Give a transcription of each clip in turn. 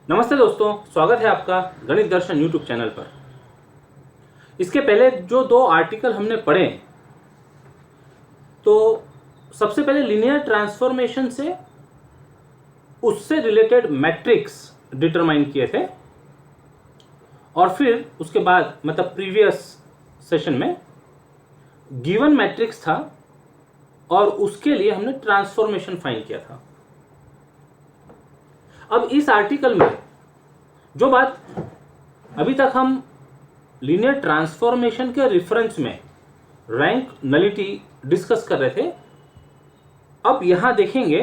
नमस्ते दोस्तों, स्वागत है आपका गणित दर्शन यूट्यूब चैनल पर। इसके पहले जो दो आर्टिकल हमने पढ़े, तो सबसे पहले लीनियर ट्रांसफॉर्मेशन से उससे रिलेटेड मैट्रिक्स डिटरमाइन किए थे, और फिर उसके बाद मतलब प्रीवियस सेशन में गिवन मैट्रिक्स था और उसके लिए हमने ट्रांसफॉर्मेशन फाइंड किया था। अब इस आर्टिकल में जो बात अभी तक हम लीनियर ट्रांसफॉर्मेशन के रेफरेंस में रैंक नलिटी डिस्कस कर रहे थे, अब यहां देखेंगे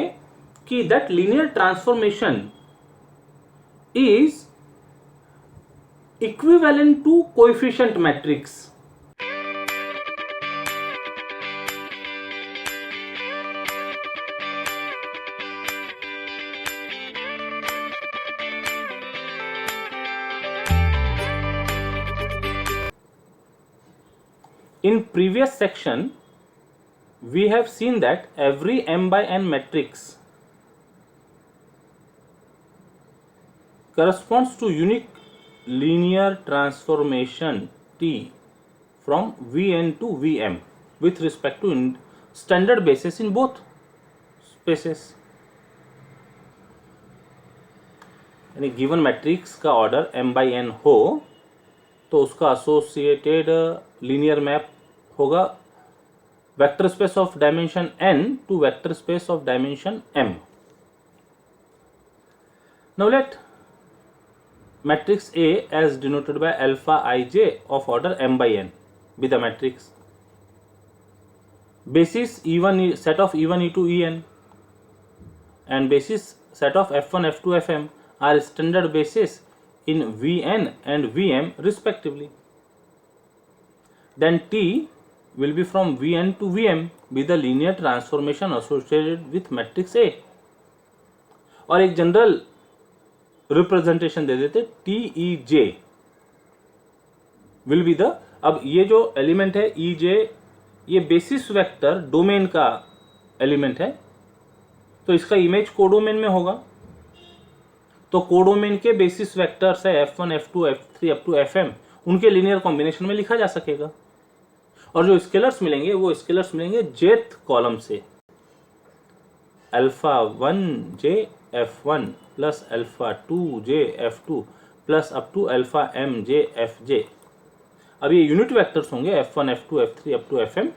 कि that linear transformation is equivalent to coefficient matrix. In previous section, we have seen that every m by n matrix corresponds to unique linear transformation T from Vn to Vm with respect to standard basis in both spaces. यानी given matrix का order m by n हो तो उसका associated linear map होगा vector space of dimension n to vector space of dimension m. Now let matrix A as denoted by alpha ij of order m by n be the matrix. Basis E1 set of E1 E2 En and basis set of F1 F2 Fm are standard basis in Vn and Vm respectively. Then T will be from Vn to Vm be the linear transformation associated with matrix A. और एक general representation दे देते TEJ will be the, अब ये जो element है EJ ये basis vector domain का element है, तो इसका इमेज कोडोमेन में होगा, तो कोडोमेन के बेसिस वेक्टर्स है F1 F2 F3 up to Fm, उनके लीनियर कॉम्बिनेशन में लिखा जा सकेगा। और जो स्केलर्स मिलेंगे वो स्केलर्स मिलेंगे जेथ कॉलम से, alpha 1j F1 plus alpha 2j F2 plus up to alpha mj Fj। अब ये यूनिट वेक्टर्स होंगे F1 F2 F3 up to Fm,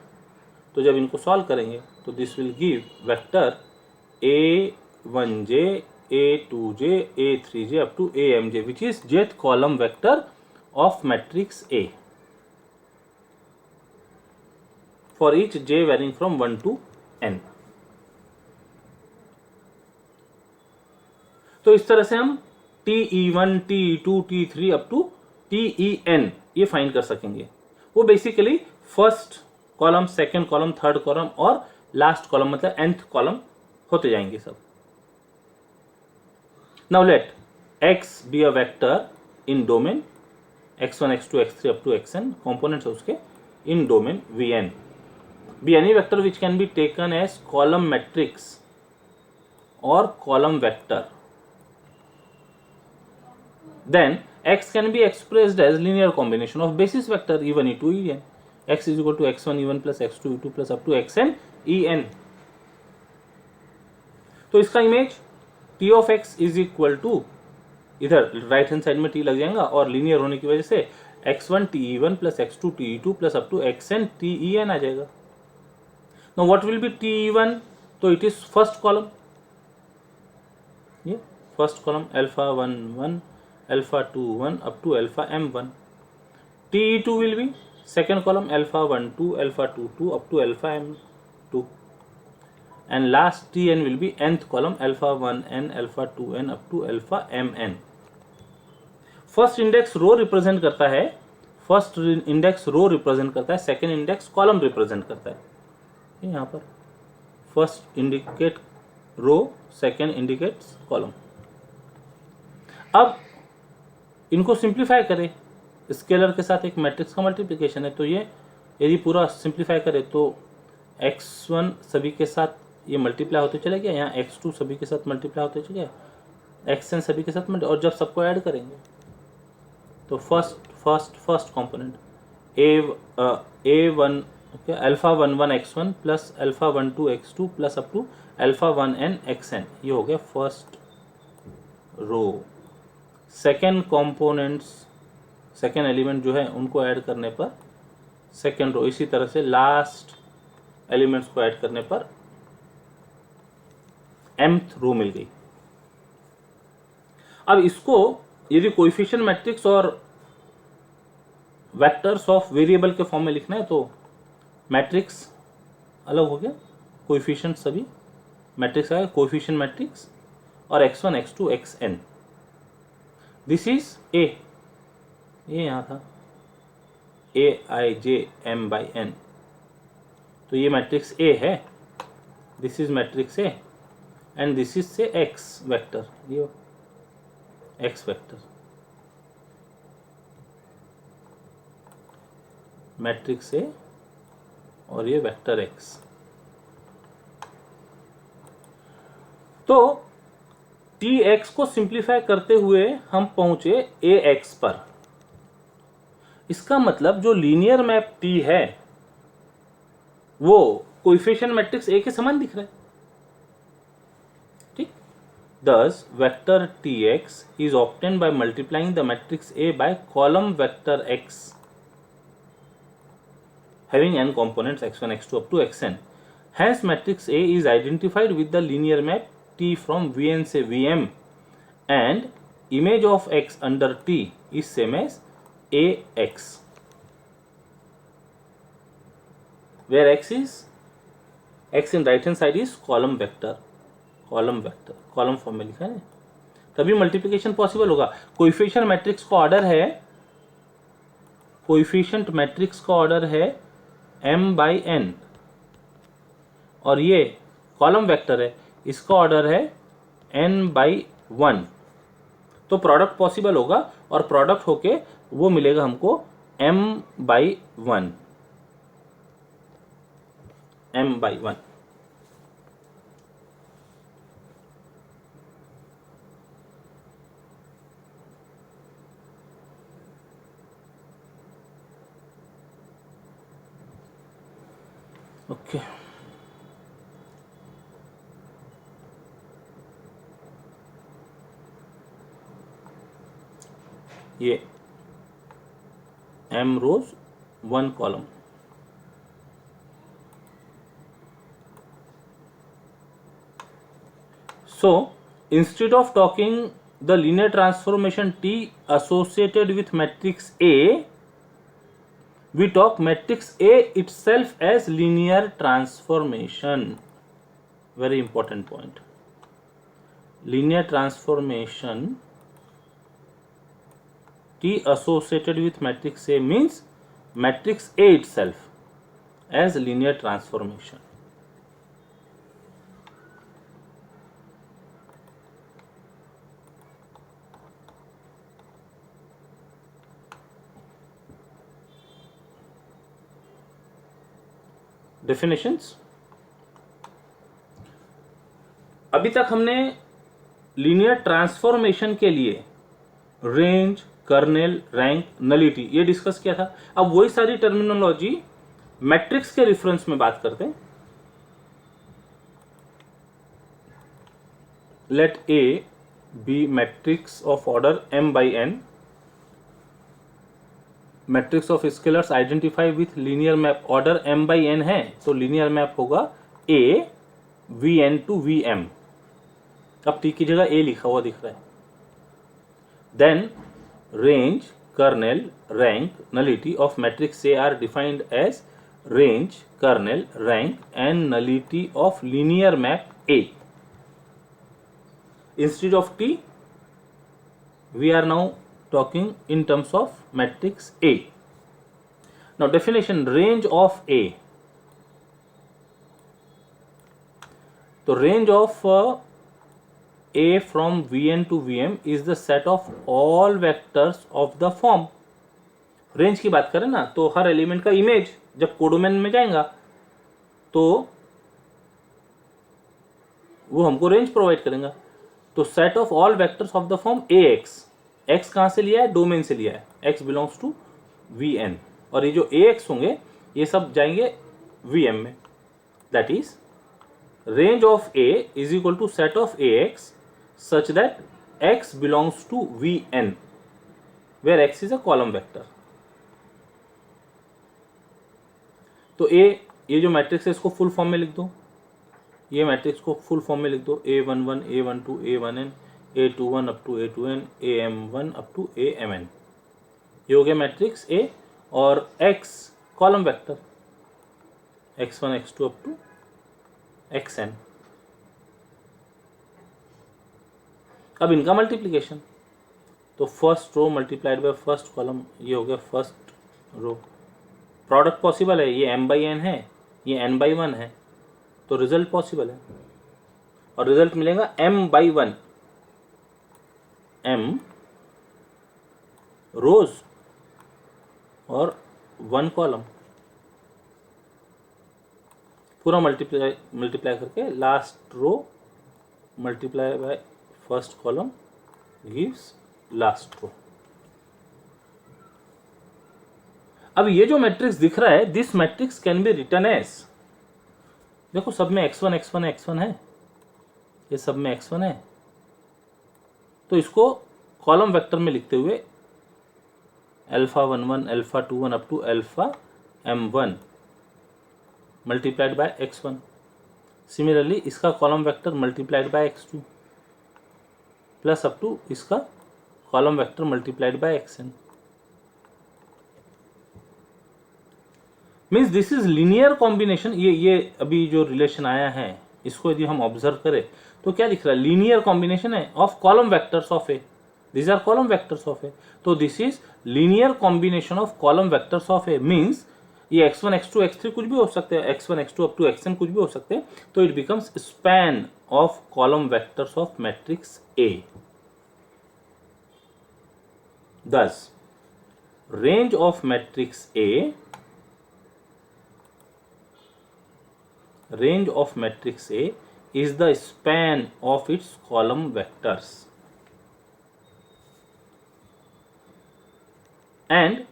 तो जब इनको सॉल्व करेंगे तो this will give vector A1j A2j A3j up to AMJ which is jth column vector of matrix A for each j varying from 1 to n. तो इस तरह से हम TE1 TE2 T3 up to TEN ये find कर सकेंगे। वो basically first column, second column, third column और लास्ट कॉलम मतलब nth कॉलम होते जाएंगे सब। Now let x be a vector in domain x1 x2 x3 up to xn, components है उसके in domain Vn, be any vector which can be taken as column matrix or column vector. Then x can be expressed as linear combination of basis vector E1 E2 En. X is equal to x1 E1 plus x2 E2 plus up to xn En. तो इसका image T of x is equal to, इधर right hand side में T लग जाएगा और linear होने की वजह से x1 TE1 plus x2 TE2 plus up to xn TEN आ जाएगा। Now what will be TE1, तो इट इज फर्स्ट कॉलम, ये first column alpha 1 1 alpha 2 1 up to alpha m1। TE2 will be second column alpha 1 2 alpha 2 2 up to alpha m2, and last Tn will be nth column alpha 1n alpha 2n up to alpha mn. First index row represent करता है, first index row represent करता है, second index column represent करता है। यहाँ पर first indicate रो, second indicates column. अब इनको सिंप्लीफाई करें, स्केलर के साथ एक मैट्रिक्स का मल्टीप्लिकेशन है, तो ये यदि पूरा सिंप्लीफाई करें तो x1 सभी के साथ ये मल्टीप्लाई होते चले गया, यहाँ x2 सभी के साथ मल्टीप्लाई होते चले गया, xn सभी के साथ और जब सबको ऐड करेंगे तो first component a1 okay alpha 11 x1 plus alpha 12 x2 plus up to alpha 1n xn, ये हो गया first row. Second components, second element जो है उनको ऐड करने पर सेकेंड रो, इसी तरह से लास्ट एलिमेंट्स को ऐड करने पर mth रो मिल गई। अब इसको यदि कोएफिशिएंट मैट्रिक्स और वेक्टर्स ऑफ वेरिएबल के फॉर्म में लिखना है तो मैट्रिक्स अलग हो गया, कोएफिशिएंट सभी मैट्रिक्स आएगा, कोएफिशिएंट मैट्रिक्स और x1 x2 xn। This is a, ये यहां था aij(m/n), तो ये मैट्रिक्स ए है, this is matrix A and this is से एक्स वेक्टर, ये एक्स वेक्टर मैट्रिक्स ए और ये वेक्टर एक्स। तो टी एक्स को सिंप्लीफाई करते हुए हम पहुंचे ए एक्स पर। इसका मतलब जो लीनियर मैप टी है वो कोएफिशिएंट मैट्रिक्स ए के समान दिख रहा है, ठीक। दस vector T x is obtained by multiplying the matrix A by column vector x having n components x1 x2 up to xn. Hence matrix A is identified with the linear map T from Vn से Vm and image of x under T is same as Ax, where x in right hand side is column vector, column form में लिखा है, तभी multiplication possible होगा। Coefficient matrix का order है, coefficient matrix का order है m/n और ये कॉलम वेक्टर है, इसका ऑर्डर है n/1, तो प्रोडक्ट पॉसिबल होगा और प्रोडक्ट होके वो मिलेगा हमको m/1। ओके ये m rows 1 column. So instead of talking the linear transformation T associated with matrix A, we talk matrix A itself as linear transformation. Very important point. Linear transformation T associated with matrix A means matrix A itself as linear transformation. Definitions, अभी तक हमने linear transformation के लिए range, kernel, rank, nullity ये discuss किया था। अब वही सारी टर्मिनोलॉजी मैट्रिक्स के रेफरेंस में बात करते हैं। Let A be matrix of order m/n, matrix of scalars identify with linear map order m/n है, तो लीनियर मैप होगा a vn to vm। अब t की जगह a लिखा हुआ दिख रहा है। Then range, kernel, rank, nullity of matrix A are defined as range, kernel, rank and nullity of linear map A। Instead of t we are now talking in terms of matrix A. Now definition, range of A. So range of A from Vn to Vm is the set of all vectors of the form. Range की बात करें ना तो हर element का image जब codomain में जाएगा तो वो हमको रेंज प्रोवाइड करेगा। तो set of all vectors of the form A X कहाँ से लिया है, डोमेन से लिया है, X belongs to V n, और ये जो ए एक्स होंगे ये सब जाएंगे वी एम में, that is range of A is equal to set of AX such that X belongs to Vn where X is a column vector. तो A, ये जो मैट्रिक्स है इसको फुल फॉर्म में लिख दो, ये मैट्रिक्स को फुल फॉर्म में लिख दो, A11 A12 A1n A21 up to A2n AM1 up to AMn, ये हो गया मैट्रिक्स A, और X column vector X1 X2 up to xn. अब इनका मल्टीप्लीकेशन, तो first row multiplied by first column, ये हो गया फर्स्ट रो, प्रोडक्ट पॉसिबल है, ये m बाई n है, ये n बाई 1 है, तो रिजल्ट पॉसिबल है, और रिजल्ट मिलेगा m बाई 1, m रोज और 1 कॉलम, पूरा मल्टीप्लाई करके last row multiply by first column gives last row. अब ये जो मैट्रिक्स दिख रहा है, this matrix can be written as, देखो सब में x1 x1 x1 है, ये सब में x1 है, तो इसको कॉलम वेक्टर में लिखते हुए alpha 11 alpha 21 up to alpha m1 multiplied by x1. Similarly इसका column vector multiplied by x2 plus up to इसका column vector multiplied by xn. Means this is linear combination. ये अभी जो रिलेशन आया है इसको यदि हम ऑब्जर्व करें तो क्या दिख रहा है, लीनियर कॉम्बिनेशन है of column vectors of A, this are column vectors of A, तो this is linear combination of column vectors of A. Means ये x1 x2 x3 कुछ भी हो सकते हैं, x1 x2 up to xn कुछ भी हो सकते हैं, तो it becomes span of column vectors of matrix A. Thus range of matrix A, range of matrix A is the span of its column vectors, and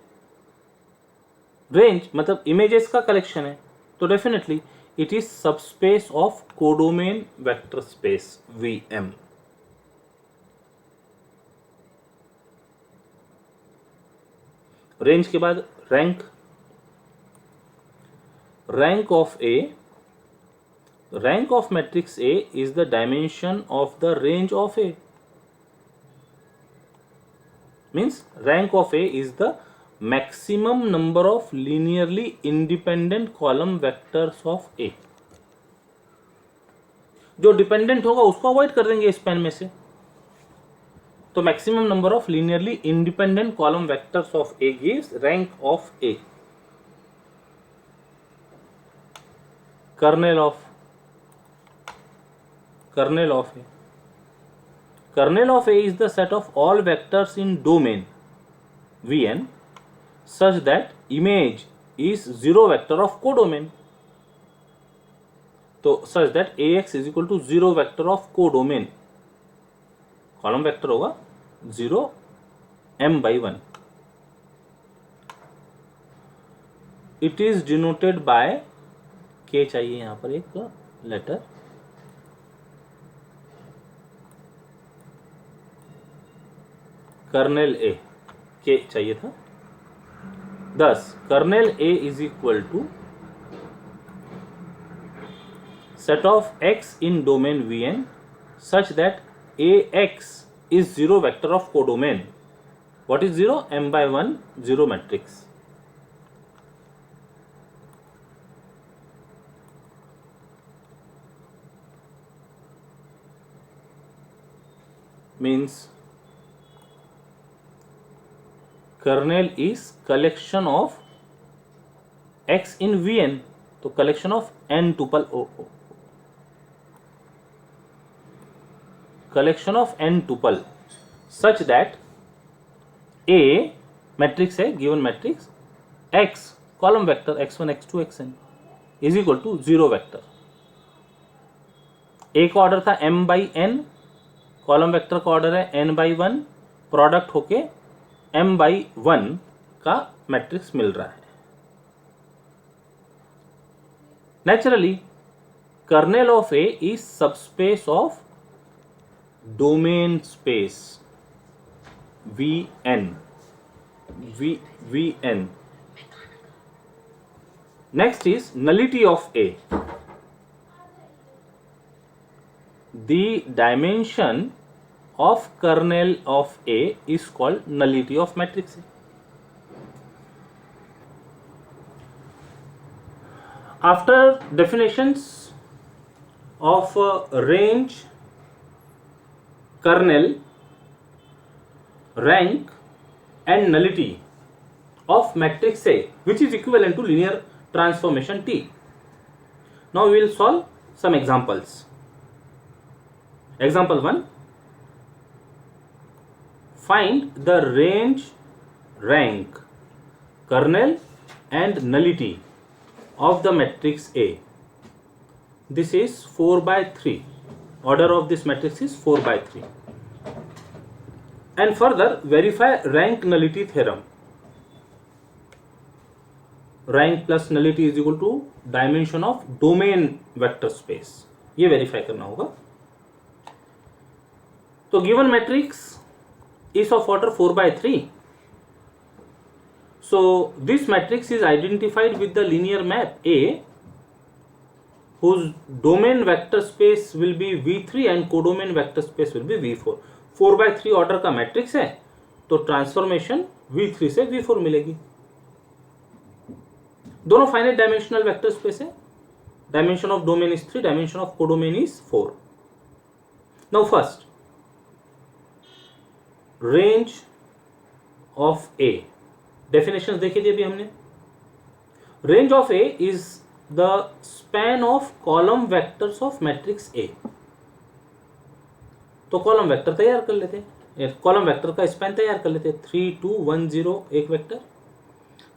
range मतलब images का collection है, तो definitely it is subspace of codomain vector space VM. Range के बाद rank, rank of A, rank of matrix A is the dimension of the range of A. Means rank of A is the maximum number of linearly independent column vectors of A. जो dependent होगा उसको avoid कर देंगे span में से, तो maximum number of linearly independent column vectors of A gives rank of A. Kernel of A, kernel of A is the set of all vectors in domain Vn such that image is zero vector of codomain. तो such that AX is equal to zero vector of codomain, column vector होगा 0 m by 1. It is denoted by K, चाहिए यहां पर एक letter, kernel A, K चाहिए था. Thus, kernel A is equal to set of X in domain Vn such that AX is zero vector of codomain. What is 0? M by 1 zero matrix. Means kernel is collection of X in Vn, तो collection of n tuple collection of n tuple such that A matrix है, given matrix X column vector x1 x2 xn is equal to 0 vector. A का order था m by n, column vector का order है n/1, product होके m/1 का matrix मिल रहा है। Naturally kernel of A is subspace of domain space Vn. Next is nullity of A. The dimension of kernel of A is called nullity of matrix A. After definitions of range, kernel, rank and nullity of matrix A, which is equivalent to linear transformation T. Now we will solve some examples. Example 1. Find the range, rank, kernel and nullity of the matrix A. This is 4/3. Order of this matrix is 4/3. And further verify rank nullity theorem. Rank plus nullity is equal to dimension of domain vector space. ये verify करना होगा। तो given matrix is of order 4/3. So this matrix is identified with the linear map A, whose domain vector space will be V3 and codomain vector space will be V4. 4/3 order का matrix है, तो transformation V3 से V4 मिलेगी। दोनों finite dimensional vector space है। Dimension of domain is 3, dimension of codomain is 4। Now first, range of A. Definition देखी थी अभी हमने। Range of A is the span of column vectors of matrix A. तो column vector तैयार कर लेते हैं, कॉलम वेक्टर का स्पैन तैयार कर लेते हैं। 3 2 1 0 एक vector,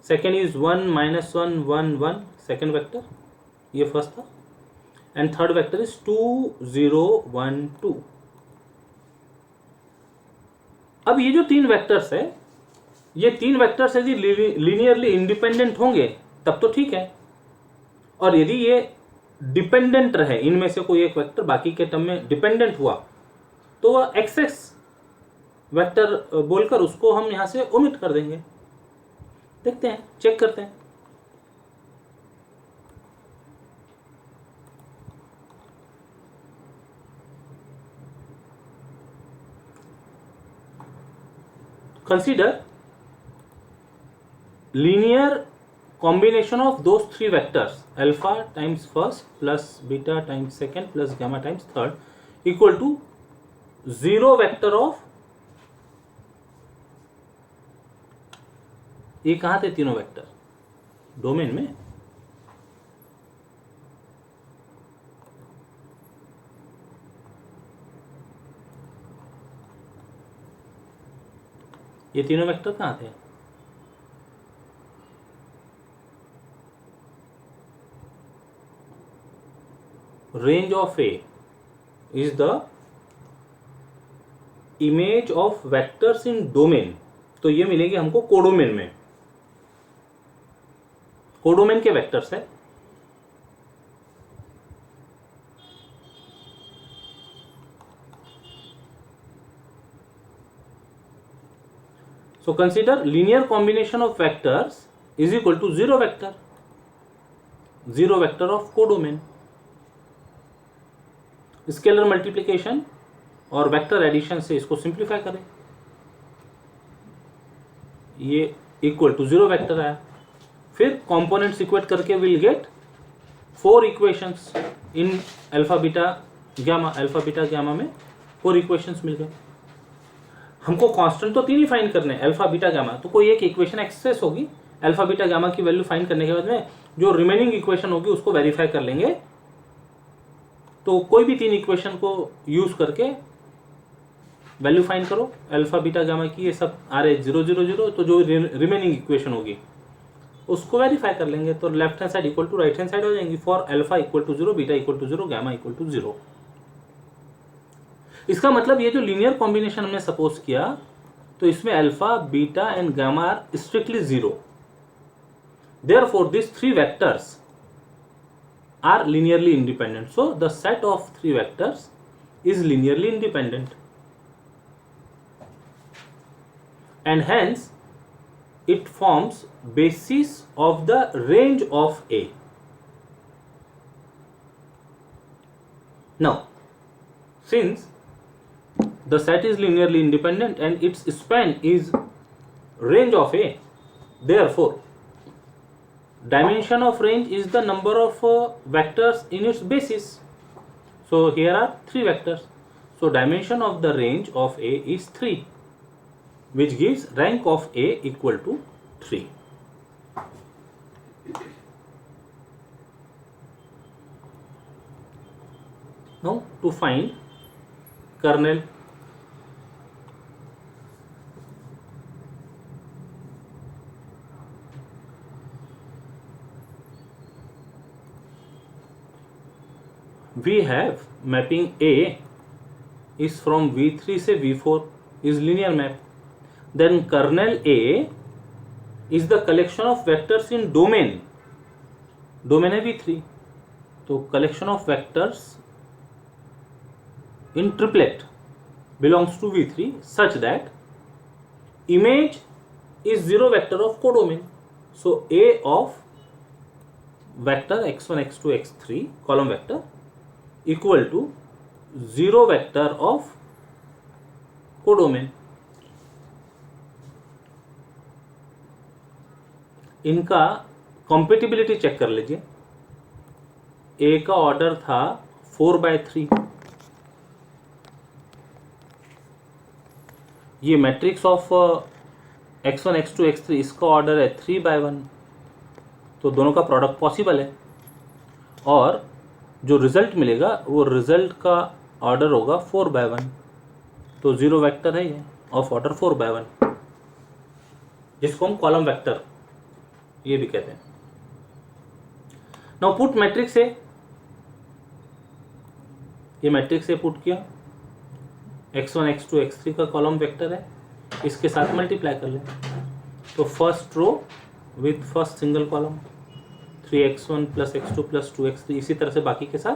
second is 1 -1 1 1 second vector, ये फर्स्ट था, एंड थर्ड वेक्टर इज 2 0 1 2। अब ये जो तीन वेक्टर्स है, ये तीन वेक्टर्स यदि लीनियरली इंडिपेंडेंट होंगे तब तो ठीक है, और यदि ये डिपेंडेंट रहे, इनमें से कोई एक वेक्टर बाकी के टर्म में डिपेंडेंट हुआ, तो वह एक्सेस वेक्टर बोलकर उसको हम यहां से ओमिट कर देंगे। देखते हैं, चेक करते हैं। Consider linear combination of those three vectors alpha times first plus beta times second plus gamma times third equal to 0 vector of, ये कहां थे तीनों वेक्टर? डोमेन में। ये तीनों वेक्टर कहां थे? Range of A is the image of vectors in domain, तो ये मिलेगी हमको कोडोमेन में। कोडोमेन के वेक्टर्स है, so consider linear combination of vectors is equal to 0 vector, 0 vector of codomain. Scalar multiplication और वेक्टर एडिशन से इसको सिंप्लीफाई करें, ये इक्वल टू 0 वेक्टर आया। फिर कंपोनेंट्स इक्वेट करके will get 4 equations in alpha beta gamma में 4 इक्वेशंस मिल गए। हमको कांस्टेंट तो 3 ही फाइंड करने हैं, अल्फा बीटा गामा, तो कोई एक इक्वेशन एक्सेस होगी। अल्फा बीटा गामा की वैल्यू फाइंड करने के बाद में जो रिमेनिंग इक्वेशन होगी उसको वेरीफाई कर लेंगे। तो कोई भी 3 इक्वेशन को यूज करके वैल्यू फाइंड करो अल्फा बीटा गामा की, ये सब आ रहे 0 0 0, तो जो रिमेनिंग इक्वेशन होगी उसको वेरीफाई कर लेंगे, तो left hand side equal to right hand side हो जाएंगी। For alpha equal to 0, beta equal to 0, gamma equal to 0। इसका मतलब ये जो लीनियर कॉम्बिनेशन हमने सपोज किया तो इसमें alpha beta and gamma are strictly zero, therefore this three vectors are linearly independent. So the set of three vectors is linearly independent, and hence it forms basis of the range of A. Now, since the set is linearly independent and its span is range of A, therefore dimension of range is the number of vectors in its basis. So here are three vectors. So dimension of the range of A is 3, which gives rank of A equal to 3. Now to find kernel, we have mapping A is from V3 से V4 is linear map. Then kernel A is the collection of vectors in domain. Domain है V3, तो collection of vectors in triplet belongs to V3 such that image is zero vector of codomain. So A of vector x1 x2 x3 column vector equal to zero vector of codomain. इनका compatibility check कर लीजिए. ए का order था 4/3. ये matrix of x1 x2 x3 इसका order है 3/1. तो दोनों का प्रोडक्ट पॉसिबल है और जो रिजल्ट मिलेगा वो रिजल्ट का ऑर्डर होगा 4/1. तो जीरो वेक्टर है ये ऑफ ऑर्डर 4/1, जिसको हम कॉलम वेक्टर ये भी कहते हैं. नाउ पुट मैट्रिक्स ए, ये मैट्रिक्स ए पुट किया, x1 x2 x3 का कॉलम वेक्टर है, इसके साथ मल्टीप्लाई कर लें. तो first row with first single column 3x1 plus x2 plus 2x3, इसी तरह से बाकी के साथ.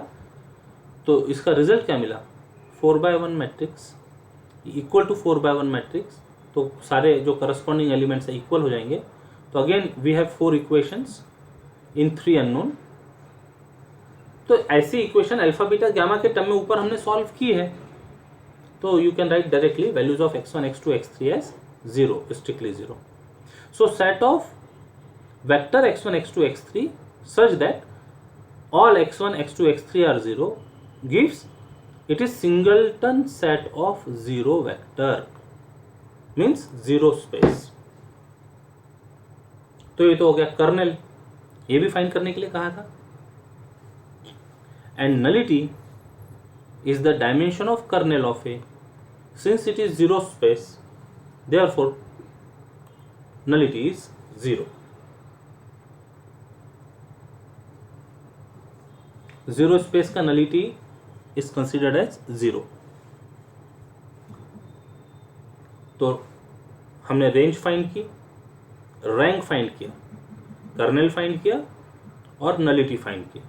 तो इसका रिजल्ट क्या मिला, 4/1 मैट्रिक्स इक्वल टू 4/1 मैट्रिक्स. तो सारे जो करस्पॉन्डिंग एलिमेंट्स है इक्वल हो जाएंगे. तो again we have 4 equations in 3 unknown. तो ऐसी इक्वेशन अल्फा बीटा गामा के टर्म में ऊपर हमने सॉल्व की है. तो you can write directly values of x1 x2 x3 as 0, strictly 0. So set of vector x1 x2 x3 such that all x1 x2 x3 are 0 gives it is singleton set of 0 vector, means 0 space. तो ये तो हो गया kernel. ये भी find करने के लिए कहा था. And nullity is the dimension of kernel of A. Since it is 0 space, therefore nullity is 0. 0 space का nullity is considered as 0. तो हमने रेंज फाइंड की, रैंक फाइंड किया, कर्नेल फाइंड किया और नलिटी फाइंड की.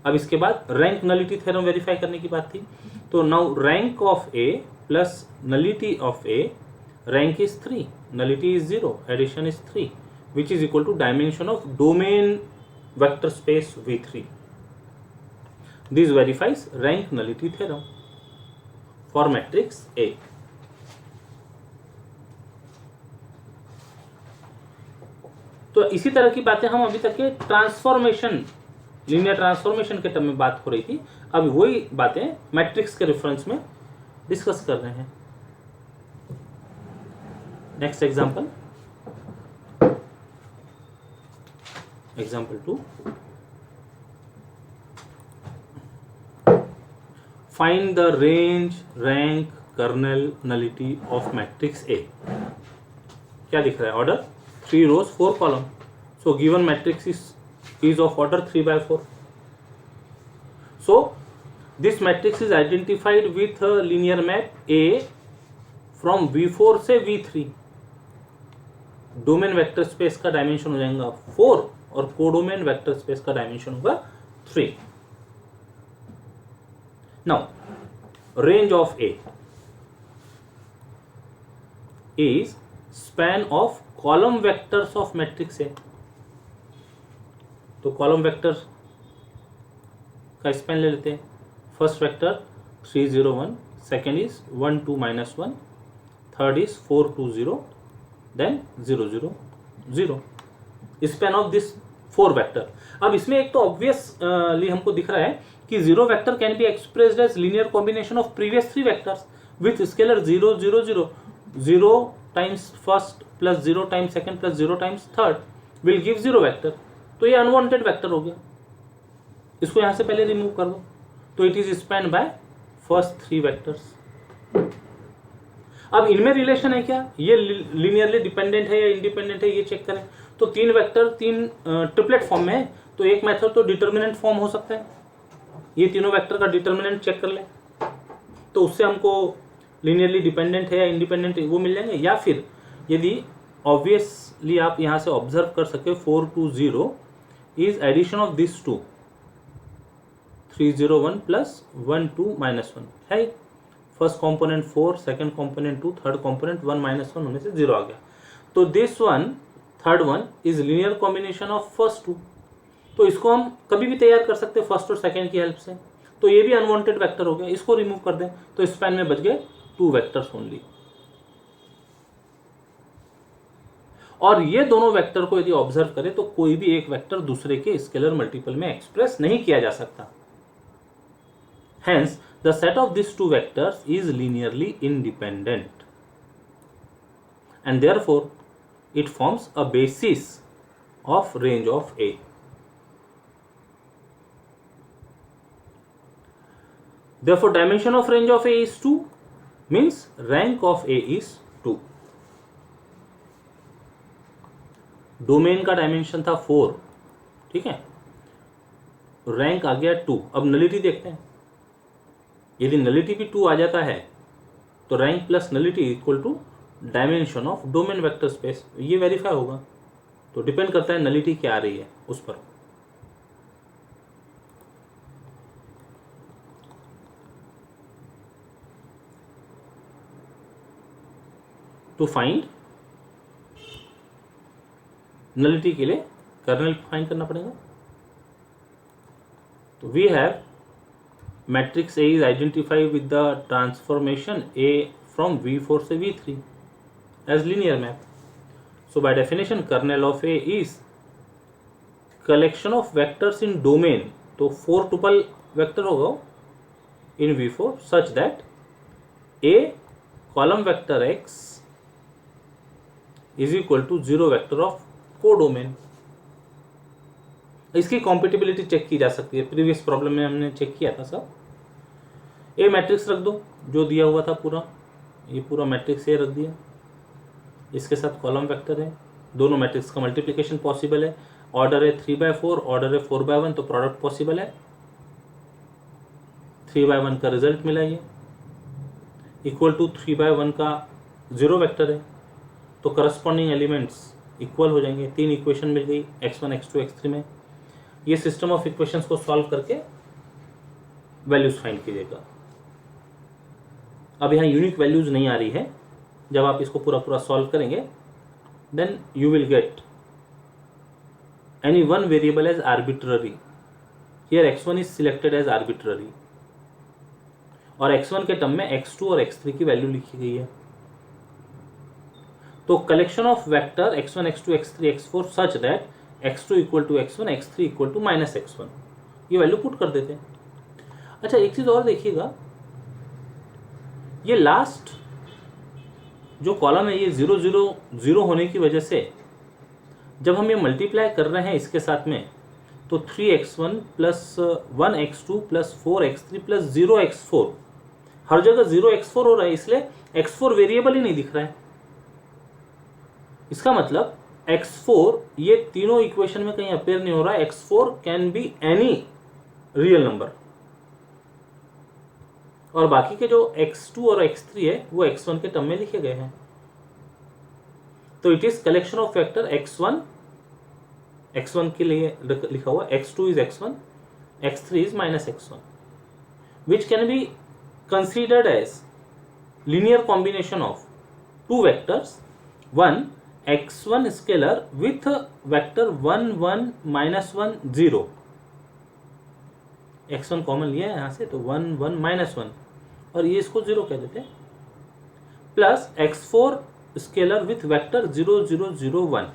अब इसके बाद रैंक नलिटी थ्योरम वेरीफाई करने की बात थी. तो now rank of A plus nullity of A, rank is 3, nullity is 0, addition is 3, which is equal to dimension of domain vector space V3. This verifies rank nullity theorem for matrix A. तो इसी तरह की बातें हम अभी तक के transformation, linear transformation के टर्म में बात हो रही थी. अब वही बातें मैट्रिक्स के रेफरेंस में डिस्कस कर रहे हैं. Next example, example 2. Find the range, rank, kernel, nullity of matrix A. क्या दिख रहा है, order 3 rows 4 column. So given matrix is of order 3/4. So this matrix is identified with linear map A from V4 से V3। Domain vector space का dimension हो जाएगा 4 और codomain vector space का डायमेंशन होगा 3। Now range of A is span of column vectors of matrix A. तो column vector का span ले लेते हैं। First vector 3 0 1, second is 1 2 -1, third is 4 2 0, then 0 0 0। Span of this 4 vector. अब इसमें एक तो ऑब्वियसली हमको दिख रहा है कि 0 vector can be expressed as linear combination of previous 3 vectors with scalar 0 0 0। 0 times first plus 0 times second plus 0 times third will give 0 vector. तो ये अनवांटेड वेक्टर हो गया, इसको यहां से पहले रिमूव कर दो। तो it is span by first 3 vectors. अब इनमें रिलेशन है क्या, ये लीनियरली डिपेंडेंट है या इंडिपेंडेंट है, ये चेक करें। तो 3 वेक्टर 3 ट्रिपलेट फॉर्म में है, तो एक मेथड तो डिटर्मिनेंट फॉर्म हो सकता है। ये तीनों वेक्टर का डिटर्मिनेंट चेक कर लें, तो उससे हमको लीनियरली डिपेंडेंट है या इंडिपेंडेंट है वो मिल जाएंगे। या फिर यदि ऑब्वियसली आप यहां से ऑब्जर्व कर सके 4 2 0 is addition of this two 3 0 1 plus 1 2 -1 है। First component 4, second component 2, third component 1 -1 होने से 0 आ गया। तो this one third one is linear combination of first 2। तो इसको हम कभी भी तैयार कर सकते हैं फर्स्ट और सेकंड की हेल्प से। तो ये भी अनवांटेड वेक्टर हो गया, इसको रिमूव कर दें तो स्पैन में बच गए 2 वेक्टर्स ओनली। और ये दोनों वेक्टर को यदि ऑब्जर्व करें तो कोई भी एक वेक्टर दूसरे के स्केलर मल्टीपल में एक्सप्रेस नहीं किया जा सकता। Hence, the set of these 2 vectors is linearly independent, and therefore it forms a basis of range of A. Therefore, dimension of range of A is 2, means rank of A is 2. Domain का dimension था 4, ठीक है, rank आ गया 2। अब nullity देखते हैं। यदि nullity भी 2 आ जाता है तो rank plus nullity equal to dimension of domain vector space, ये वेरीफाई होगा। तो डिपेंड करता है नलिटी क्या आ रही है उस पर। टू फाइंड नलिटी के लिए कर्नल फाइंड करना पड़ेगा। तो we have matrix A is identified with the transformation A from V4 से V3 as linear map. So by definition kernel of A is collection of vectors in domain. तो 4 tuple vector होगा in V4 such that A column vector X is equal to 0 vector of codomain. इसकी compatibility check की जा सकती है, previous problem में हमने check किया था सब। ए मैट्रिक्स रख दो जो दिया हुआ था पूरा, ये पूरा मैट्रिक्स ए रख दिया, इसके साथ कॉलम वेक्टर है, दोनों मैट्रिक्स का मल्टीप्लिकेशन पॉसिबल है। ऑर्डर है 3/4, ऑर्डर है 4/1, तो प्रोडक्ट पॉसिबल है। 3/1 का रिजल्ट मिला, ये इक्वल टू 3/1 का 0 वेक्टर है, तो करस्पॉन्डिंग एलिमेंट्स इक्वल हो जाएंगे। 3 इक्वेशन मिल गई x1 x2 x3 में। ये सिस्टम ऑफ इक्वेशंस को सॉल्व करके वैल्यूज फाइंड कीजिएगा। अब यहाँ यूनिक वैल्यूज नहीं आ रही है, जब आप इसको पूरा पूरा सॉल्व करेंगे then you will get any one variable as arbitrary. Here x1 is selected as arbitrary और x1 के टर्म में x2 और x3 की वैल्यू लिखी गई है। तो collection of vector x1 x2 x3 x4 such that x2 equal to x1 x3 equal to -x1, ये वैल्यू पुट कर देते हैं। अच्छा एक चीज और देखिएगा, ये लास्ट जो कॉलम है ये 0 0 0 होने की वजह से जब हम ये मल्टीप्लाई कर रहे हैं इसके साथ में, तो 3x1 plus 1x2 plus 4x3 plus 0x4, हर जगह 0x4 हो रहा है, इसलिए x4 वेरिएबल ही नहीं दिख रहा है। इसका मतलब x4 ये तीनों इक्वेशन में कहीं अपेयर नहीं हो रहा है। x4 can be any real number, और बाकी के जो x2 और x3 है वो x1 के टर्म में लिखे गए हैं। तो it is collection of vector x1 के लिए लिखा हुआ, x2 is x1, x3 is minus x1, which can be considered as linear combination of two vectors, one x1 scalar with vector 1 1 minus 1 0, x1 common लिया है यहाँ से तो 1 1 minus 1 और ये इसको 0 कह देते हैं, plus x4 scalar with vector 0 0 0 1।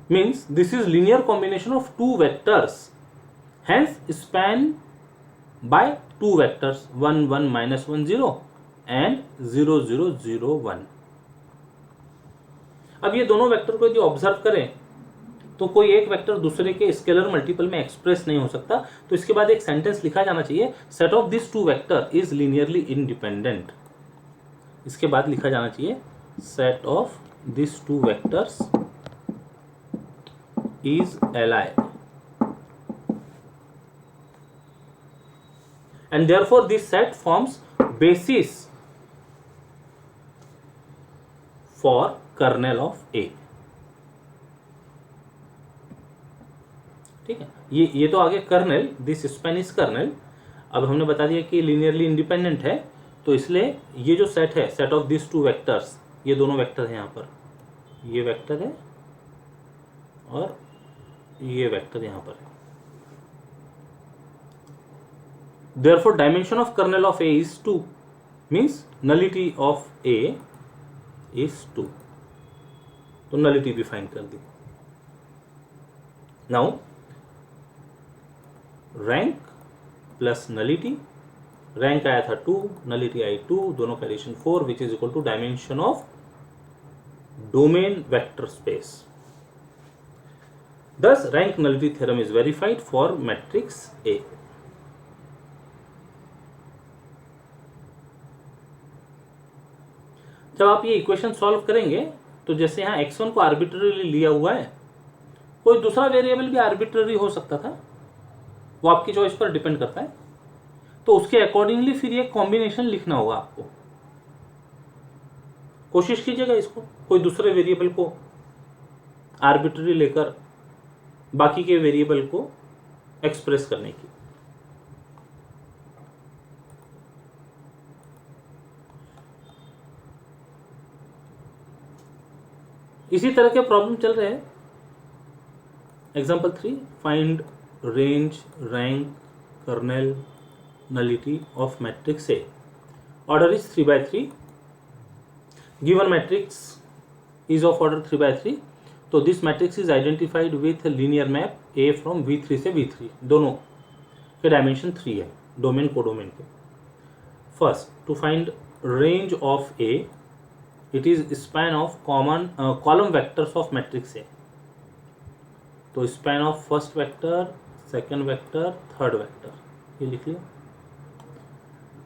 Means this is linear combination of two vectors, hence span by two vectors 1 1 minus 1 0 and 0 0 0 1। अब ये दोनों वेक्टर को यदि ऑब्जर्व करें तो कोई एक वेक्टर दूसरे के स्केलर मल्टीपल में एक्सप्रेस नहीं हो सकता, तो इसके बाद एक सेंटेंस लिखा जाना चाहिए, set of this two vector is linearly independent. इसके बाद लिखा जाना चाहिए set of this two vectors is Li and therefore this set forms basis for kernel of A। ठीक है, ये तो आगे kernel, this span is kernel. अब हमने बता दिया कि लीनियरली इंडिपेंडेंट है, तो इसलिए ये जो सेट है, set of this two vectors, ये दोनों वेक्टर है, यहाँ पर ये वेक्टर है और ये वेक्टर यहां पर है। Therefore dimension of kernel of A is 2, means nullity of A is 2। तो nullity भी फाइंड कर दी। Now rank plus nullity, rank आया था 2, nullity आई 2, दोनों का addition 4, which is equal to dimension of domain vector space। Thus rank nullity theorem is verified for matrix A। जब आप ये इक्वेशन सॉल्व करेंगे तो जैसे यहाँ x1 को आर्बिट्ररी लिया हुआ है, कोई दूसरा वेरिएबल भी आर्बिट्ररी हो सकता था, वो आपकी चॉइस पर डिपेंड करता है, तो उसके अकॉर्डिंगली फिर ये कॉम्बिनेशन लिखना होगा आपको। कोशिश कीजिएगा इसको कोई दूसरे वेरिएबल को आर्बिट्ररी लेकर बाकी के वेरिएबल को एक्सप्रेस करने की। इसी तरह के प्रॉब्लम चल रहे हैं। Example 3, find range rank kernel nullity of matrix A. Order is 3/3। Given matrix is of order 3/3, तो this matrix is identified with linear map A from V3 से V3, दोनों के डायमेंशन 3 है, डोमेन कोडोमेन के। First, to find range of A, it is span of column vectors of matrix A. तो span of first vector, second vector, third vector, ये लिख लिया।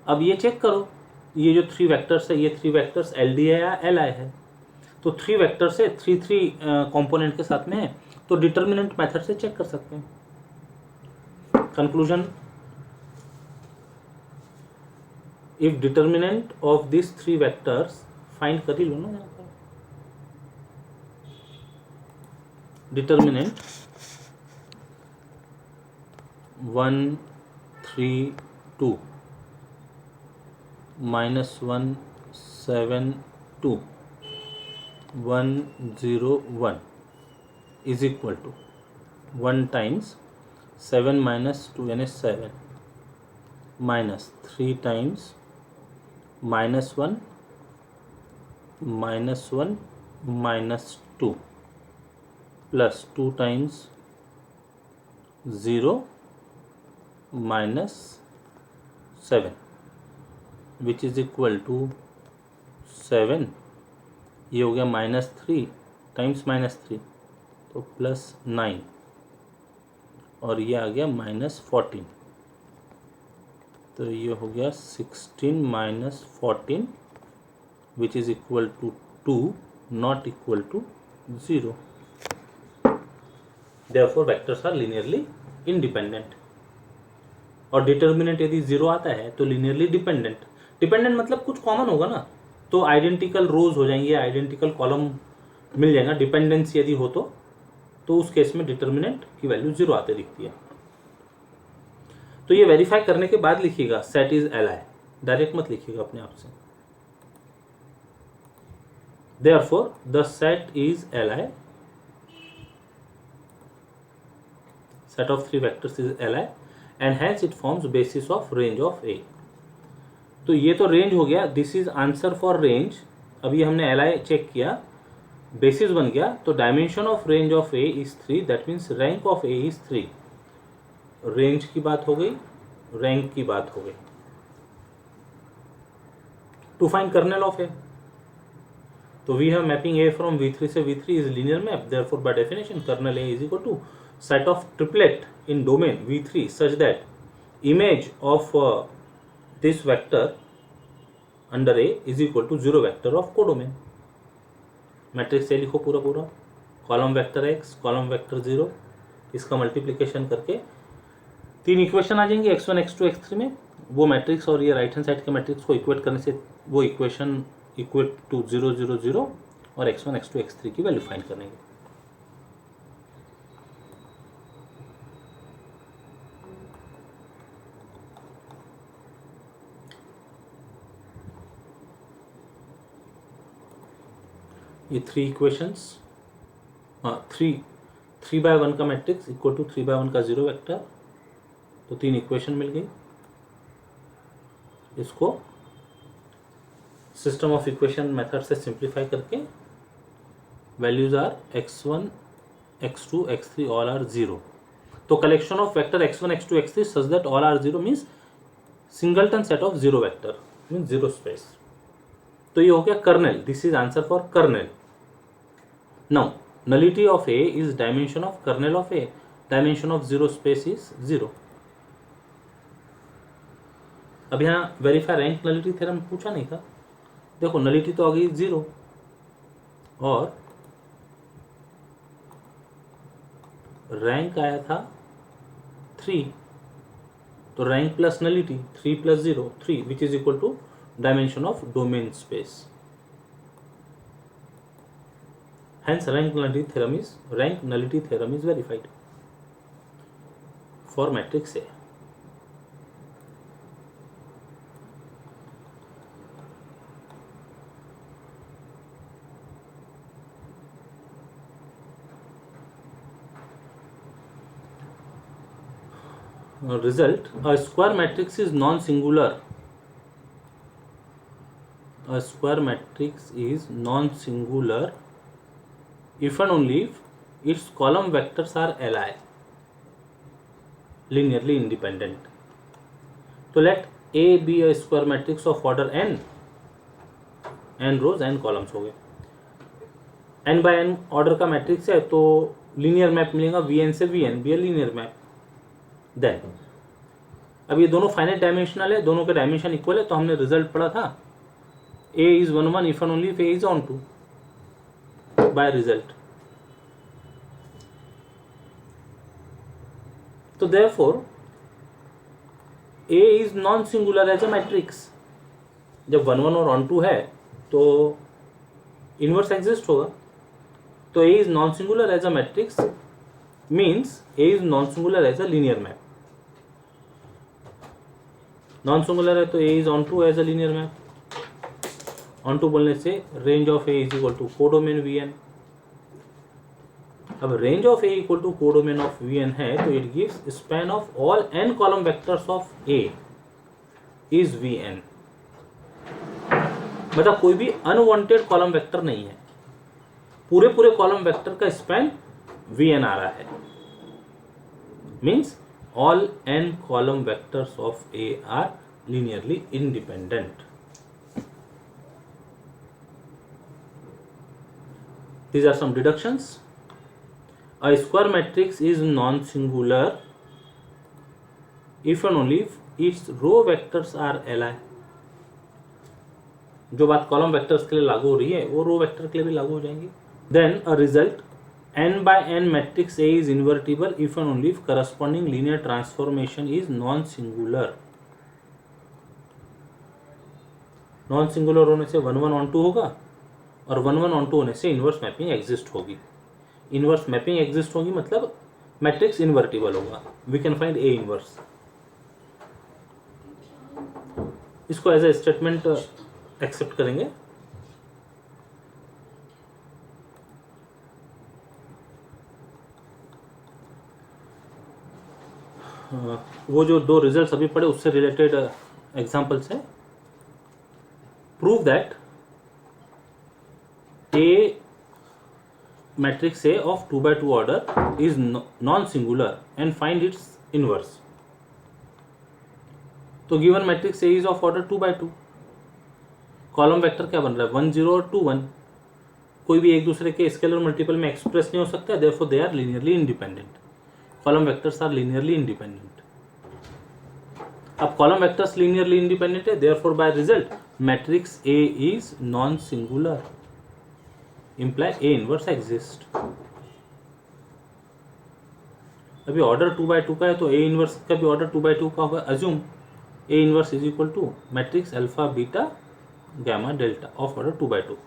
अब ये चेक करो, ये जो 3 वेक्टर्स है, ये 3 वेक्टर्स LD है या LI है। तो 3 वेक्टर से 3 कंपोनेंट के साथ में है, तो डिटर्मिनेंट मेथड से चेक कर सकते हैं। Conclusion, if determinant of this 3 vectors, find कर ही लो ना यहाँ पर, determinant 1 3 2 -1 7 2 1 0 1 is equal to 1 times 7 minus 2 यानी 7 minus 3 times -1 -1 -2 plus 2 times 0 minus 7 which is equal to 7, ये हो गया -3 टाइम्स -3 तो +9, और ये आ गया -14, तो ये हो गया 16 minus 14 which is equal to 2, not equal to 0। Therefore vectors are linearly independent, और डिटर्मिनेंट यदि 0 आता है तो लीनियरली डिपेंडेंट। डिपेंडेंट मतलब कुछ कॉमन होगा ना, तो आइडेंटिकल रोज हो जाएंगे, आइडेंटिकल कॉलम मिल जाएगा। डिपेंडेंसी यदि हो तो उस केस में डिटर्मिनेंट की वैल्यू 0 आते दिखती है। तो ये वेरीफाई करने के बाद लिखिएगा set is L I, direct मत लिखिएगा अपने आप से। Therefore, the set is Li, set of three vectors is Li, and hence it forms basis of range of A. तो ये तो रेंज हो गया, this is answer for range. अभी हमने Li चेक किया, बेसिस बन गया, तो dimension of range of A is 3, that means rank of A is 3। Range की बात हो गई, रैंक की बात हो गई। To find kernel of A, तो we have mapping A from V3 से V3 is linear map, therefore by definition kernel A is equal to set of triplet in domain V3 such that image of this vector under A is equal to 0 vector of codomain. Matrix A लिखो पूरा पूरा, column vector X, column vector 0, इसका multiplication करके 3 equation आ जाएंगे x1 x2 x3 में। वो matrix और ये राइट हैंड साइड के मैट्रिक्स को इक्वेट करने से वो इक्वेशन इक्वेट टू 0 0 0 और x1 x2 x3 की वैल्यू फाइंड करेंगे। ये 3 इक्वेशंस, 3/1 का मैट्रिक्स इक्वल टू 3/1 का 0 वेक्टर, तो 3 इक्वेशन मिल गई। इसको सिस्टम ऑफ इक्वेशन मेथड से सिंप्लीफाई करके values are x1 x2 x3 all are 0। तो collection of vector x1 x2 x3 such that all are 0 means singleton set of 0 vector means 0 space. तो ये हो गया kernel, this is answer for kernel. Now nullity of A is dimension of kernel of A, dimension of 0 space is 0। अब यहाँ verify rank nullity theorem पूछा नहीं था, देखो नलिटी तो आ गई 0 और रैंक आया था 3, तो rank plus nullity 3 plus 0 3 which is equal to dimension of domain space. Hence rank nullity theorem is verified for matrix A. Result: a square matrix is non-singular. A square matrix is non-singular if and only if its column vectors are Li, linearly independent. So let A be a square matrix of order n rows n columns हो गए। n by n order का matrix है तो linear map मिलेगा Vn से Vn भी linear map. Then अब ये दोनों फाइनाइट डायमेंशनल है, दोनों के डायमेंशन इक्वल है, तो हमने रिजल्ट पढ़ा था A is 1 1 if and only if A is on 2 by result। तो therefore A is non singular as a matrix। जब 1 1 और on 2 है तो इनवर्स एग्जिस्ट होगा, तो A is non singular as a matrix means A is non singular as a linear map। Non singular है तो A is on 2 as a linear map। on 2 बोलने से range of A is equal to codomain Vn। अब range of A equal to codomain of Vn है तो it gives span of all n column vectors of A is Vn। मतलब कोई भी unwanted column vector नहीं है, पूरे column vector का स्पैन Vn आ रहा है, means all n column vectors of A are linearly independent. These are some deductions. A square matrix is non-singular if and only if its row vectors are Li। जो बात column vectors के लिए लागू हो रही है वो रो वेक्टर के लिए भी लागू हो जाएंगी। Then a result n by n matrix A is invertible if and only if corresponding linear transformation is non-singular. Non singular होने से 1 1 ऑन 2 होगा और 1 1 ऑन 2 होने से इन्वर्स मैपिंग एग्जिस्ट होगी. इन्वर्स मैपिंग एग्जिस्ट होगी मतलब मैट्रिक्स इन्वर्टिबल होगा. We can find a inverse. इसको एज ए स्टेटमेंट एक्सेप्ट करेंगे. वो जो दो रिजल्ट्स अभी पढ़े उससे रिलेटेड एग्जांपल्स है. Prove that A matrix A of 2 by 2 order is non-singular and find its inverse. तो given matrix A is of order 2 by 2. Column vector क्या बन रहा है 1 0 और 2 1. कोई भी एक दूसरे के स्केलर मल्टीपल में एक्सप्रेस नहीं हो सकता है. therefore they are linearly independent. Column vectors are linearly independent. अब कॉलम वेक्टर्स linearly independent है. therefore by result matrix A is non-singular. imply A inverse exist. अभी ऑर्डर 2 by 2 का है तो A इनवर्स का भी ऑर्डर 2 by 2 का होगा. Assume A inverse is equal to matrix alpha beta gamma delta of order 2 by 2.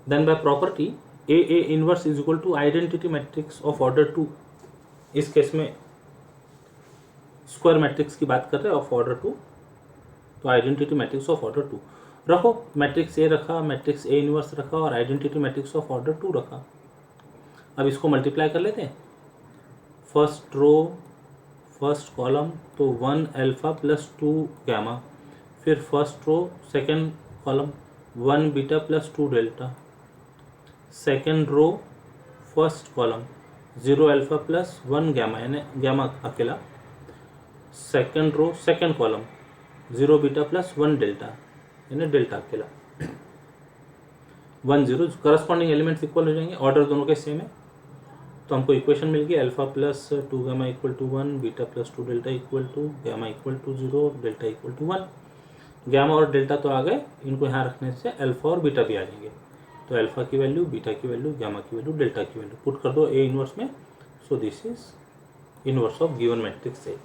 Then by property A inverse is equal to identity matrix of order 2. इस case में square matrix की बात कर रहे हैं of order 2. तो identity matrix of order 2 रखो. Matrix A रखा, मैट्रिक्स ए इनवर्स रखा और आइडेंटिटी मैट्रिक्स ऑफ ऑर्डर 2 रखा. अब इसको मल्टीप्लाई कर लेते हैं. फर्स्ट रो फर्स्ट कॉलम तो 1 अल्फा प्लस 2 गैमा. फिर first row second column 1 beta plus 2 delta. Second row first column 0 alpha plus 1 gamma यानी गैमा अकेला. Second row second column 0 beta plus 1 delta यानी डेल्टा अकेला. 1 0 corresponding elements equal हो जाएंगे. Order दोनों के सेम है तो हमको इक्वेशन मिल गई alpha plus 2 gamma equal to 1, beta plus 2 delta equal to gamma equal to 0, delta equal to 1. Gamma और डेल्टा तो आ गए. इनको यहाँ रखने से अल्फा और बीटा भी आ जाएंगे. तो अल्फा की वैल्यू, बीटा की वैल्यू, गैमा की वैल्यू, डेल्टा की वैल्यू पुट कर दो ए इनवर्स में. So this is inverse of given matrix A.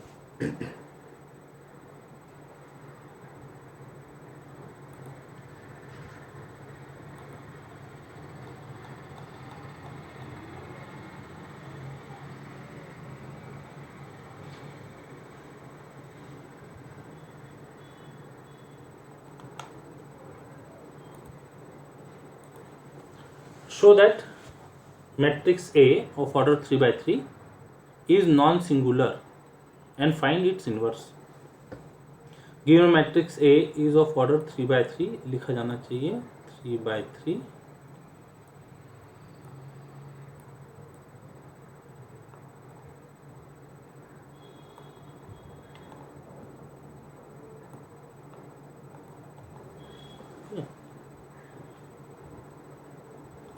Show that matrix A of order 3 by 3 is non-singular and find its inverse. Given matrix A is of order 3 by 3 लिखा जाना चाहिए 3 by 3.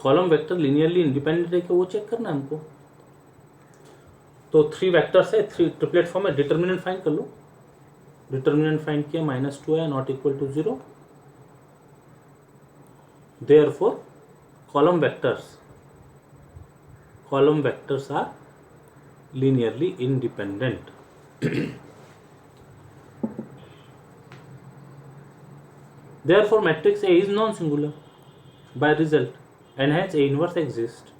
Column vector linearly independent है कि वो check करना है हमको. तो 3 वेक्टर्स है, 3 ट्रिपलेट फॉर्म है. डिटर्मिनेंट फाइंड कर लो. डिटर्मिनेंट फाइंड किया -2 है not equal to 0. Therefore column vectors are linearly independent. Therefore matrix A is non singular by result and hence A inverse exist.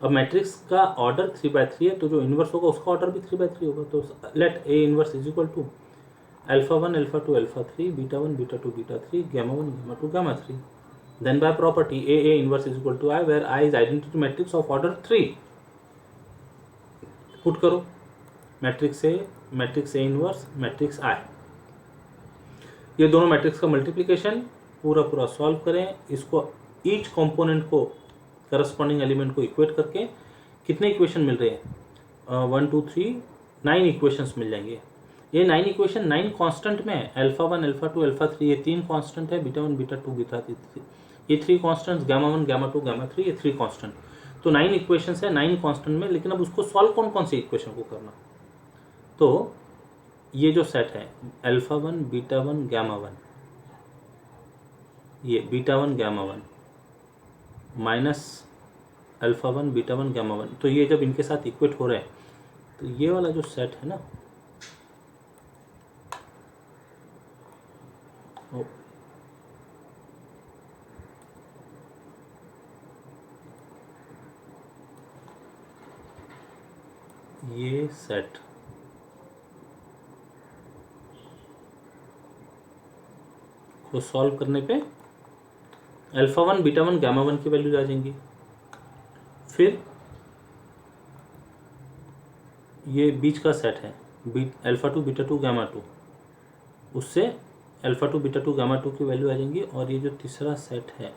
अब मैट्रिक्स का ऑर्डर 3 by 3 है तो जो इनवर्स होगा उसका ऑर्डर भी 3 by 3 होगा. तो let A inverse is equal to alpha 1 alpha 2 alpha 3 beta 1 beta 2 beta 3 gamma 1 gamma 2 gamma 3. Then by property A inverse is equal to I where I is identity matrix of order 3. Put करो matrix A inverse matrix I. ये दोनों matrix का multiplication पूरा solve करें. इसको each component को corresponding element को equate करके कितने इक्वेशन मिल रहे हैं 1 2 3 9 इक्वेशंस मिल जाएंगे. ये 9 इक्वेशन 9 कांस्टेंट में है. अल्फा 1 अल्फा 2 अल्फा 3 ये 3 कांस्टेंट है. बीटा 1 बीटा 2 बीटा 3 ये 3 कांस्टेंट्स. गैमा 1 गैमा 2 गैमा 3 ये 3 कांस्टेंट. तो 9 इक्वेशंस है 9 कांस्टेंट में. लेकिन अब उसको सॉल्व कौन से इक्वेशन को करना. तो ये जो सेट है अल्फा 1 बीटा 1 गैमा 1, ये beta 1 gamma 1 minus alpha 1 beta 1 gamma 1, तो ये जब इनके साथ इक्वेट हो रहे हैं तो ये वाला जो सेट है ना, ये सेट को सॉल्व करने पे अल्फ़ा 1 बीटा 1 गामा 1 की वैल्यूज आ जाएंगी। फिर ये बीच का सेट है अल्फ़ा 2 बीटा 2 गामा 2, उससे अल्फ़ा 2 बीटा 2 गामा 2 की वैल्यू आ जाएंगी। और ये जो तीसरा सेट है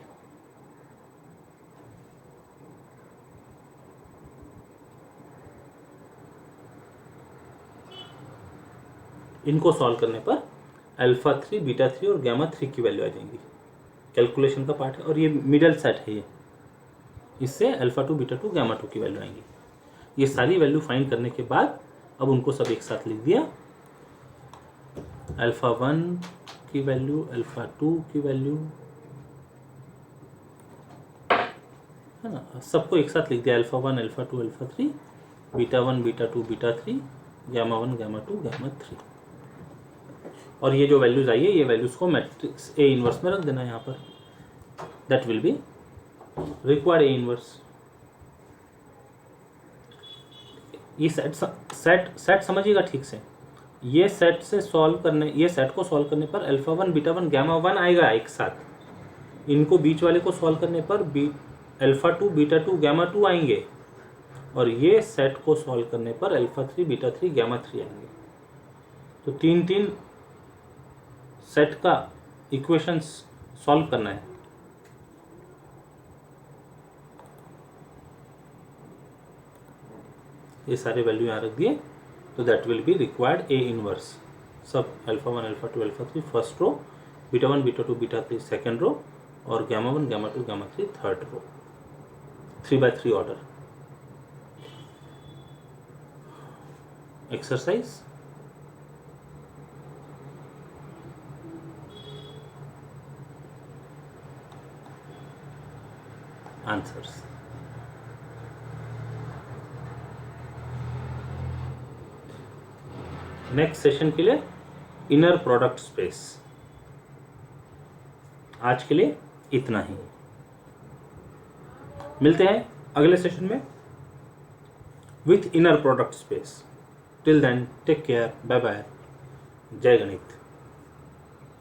इनको सॉल्व करने पर अल्फ़ा 3 बीटा 3 और गामा 3 की वैल्यू आ जाएंगी। कैलकुलेशन का पार्ट है। और ये मिडल सेट है, ये इससे अल्फ़ा 2 बीटा 2 गामा 2 की वैल्यू आएंगी। ये सारी वैल्यू फाइंड करने के बाद अब उनको सब एक साथ लिख दिया। अल्फ़ा 1 की वैल्यू, अल्फ़ा 2 की वैल्यू, है ना, सबको एक साथ लिख दिया। Alpha 1 alpha 2 alpha 3, beta 1 beta 2 beta 3, gamma 1 gamma 2 gamma 3। और ये जो वैल्यूज आई है ये वैल्यूज को मैट्रिक्स ए इनवर्स में रख देना यहाँ पर। That will be required A inverse. ये सेट समझिएगा ठीक से। ये सेट से सॉल्व करने, ये सेट को सॉल्व करने पर अल्फ़ा 1 बीटा 1 गामा 1 आएगा एक साथ। इनको बीच वाले को सॉल्व करने पर अल्फ़ा 2 बीटा 2 गामा 2 आएंगे। और ये सेट को सॉल्व करने पर अल्फ़ा 3 बीटा 3 गामा 3 आएंगे। तो तीन तीन सेट का इक्वेशंस सॉल्व करना है। ये सारे वैल्यू यहाँ रख दिए, तो that will be required A inverse. सब alpha 1 alpha 2 alpha 3 first row, beta 1 beta 2 beta 3 second row, और gamma 1 gamma 2 gamma 3 third row. 3x3 order. Exercise answers. Next session के लिए इनर प्रोडक्ट स्पेस। आज के लिए इतना ही। मिलते हैं अगले सेशन में with inner product space. Till then take care, bye bye, जय गणित।